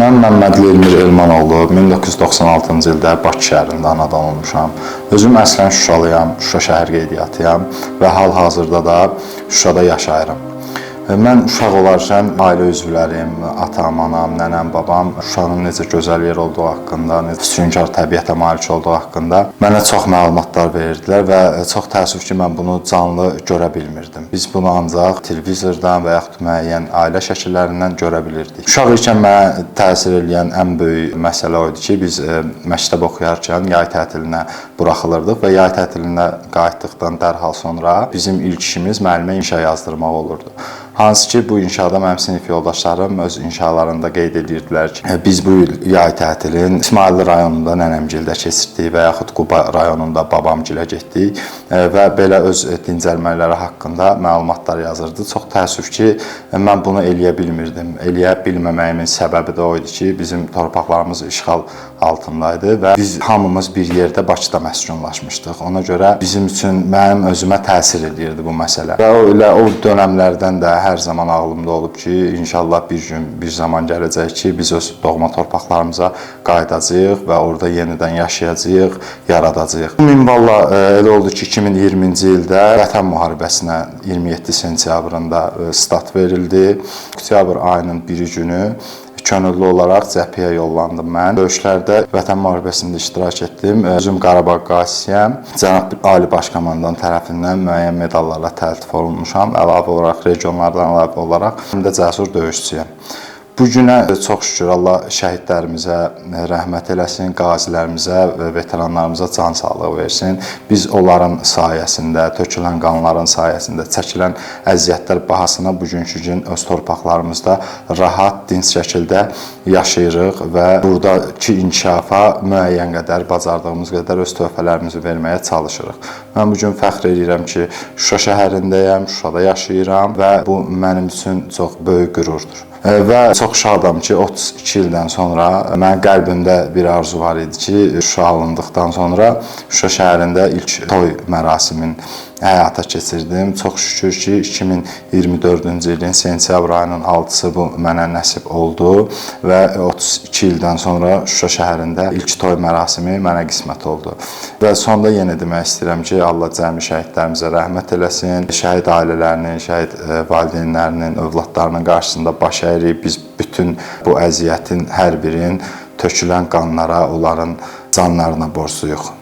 Mən Məmmədli Elmir Elmanoğlu, 1996-cı ildə Bakı şəhərində anadan olmuşam. Özüm əslən Şuşalıyam, Şuşa şəhər qeydiyyatıyam və hal-hazırda da Şuşada yaşayıram. Mən uşaq olarkən ailə üzvlərim, atam, anam, nənəm, babam Şuşanın necə gözəl yer olduğu haqqında, füsunkar təbiətə malik olduğu haqqında mənə çox məlumatlar verirdilər və çox təəssüf ki, mən bunu canlı görə bilmirdim. Biz bunu ancaq televizordan və yaxud müəyyən ailə şəkillərindən görə bilirdik. Uşaq ikən mənə təsir edən ən böyük məsələ o idi ki, biz məktəb oxuyarkən yay tətilinə buraxılırdıq və yay tətilinə qayıtdıqdan dərhal sonra bizim ilk işimiz müəllimə inşa yazdırmaq olurdu. Hansı ki, bu inşada mənim sinif yoldaşlarım öz inşalarında qeyd edirdilər ki, biz bu il yay tətilin İsmayıllı rayonunda nənəmgildə keçirdik və yaxud Quba rayonunda babamgilə getdik və belə öz dincəlmələri haqqında məlumatlar yazırdı. Çox təəssüf ki, mən bunu eləyə bilmirdim. Eləyə bilməməyimin səbəbi də o idi ki, bizim torpaqlarımız işğal altındaydı və biz hamımız bir yerdə Bakıda məskunlaşmışdıq. Ona görə bizim üçün mənim özümə təsir edirdi bu məsələ. Və o dönəmlərdən də hər zaman ağlımda olub ki, inşallah bir gün, bir zaman gələcək ki, biz öz doğma torpaqlarımıza qayıdacağıq və orada yenidən yaşayacağıq, yaradacağıq. Minvalla elə oldu ki, 2020-ci ildə Vətən müharibəsinə 27 sentyabrında start verildi. Oktyabr ayının 1-ci günü könüllü olaraq cəbhəyə yollandım mən. Döyüşlərdə Vətən müharibəsində iştirak etdim. Özüm Qarabağ qazisiyəm. Cənab Ali Baş Komandan tərəfindən müəyyən medallarla təltif olunmuşam. Əlavə olaraq regionlardan əlavə olaraq həm də cəsur döyüşçüyəm. Bu günə çox şükür Allah şəhidlərimizə rəhmət eləsin, qazilərimizə və veteranlarımıza can sağlığı versin. Biz onların sayəsində, tökülən qanların sayəsində, çəkilən əziyyətlər bahasına bugünkü gün öz torpaqlarımızda rahat, dinc şəkildə yaşayırıq və buradakı inkişafa müəyyən qədər, bacardığımız qədər öz töhfələrimizi verməyə çalışırıq. Mən bugün fəxr edirəm ki, Şuşa şəhərindəyəm, Şuşada yaşayıram və bu mənim üçün çox böyük qürurdur. Və çox şadam ki, 32 ildən sonra mənim qəlbimdə bir arzu var idi ki, Şuşa alındıqdan sonra Şuşa şəhərində ilk toy mərasimin həyata keçirdim. Çox şükür ki, 2024-cü ilin sentyabr ayının 6-sı bu mənə nəsib oldu və 32 ildən sonra Şuşa şəhərində ilk toy mərasimi mənə qismət oldu. Və sonda yenə demək istəyirəm ki, Allah cəmi şəhidlərimizə rəhmət eləsin, şəhid ailələrinin, şəhid valideynlərinin, övladlarının qarşısında baş əyirib, biz bütün bu əziyyətin hər birinin tökülən qanlara, onların canlarına borcluyuq.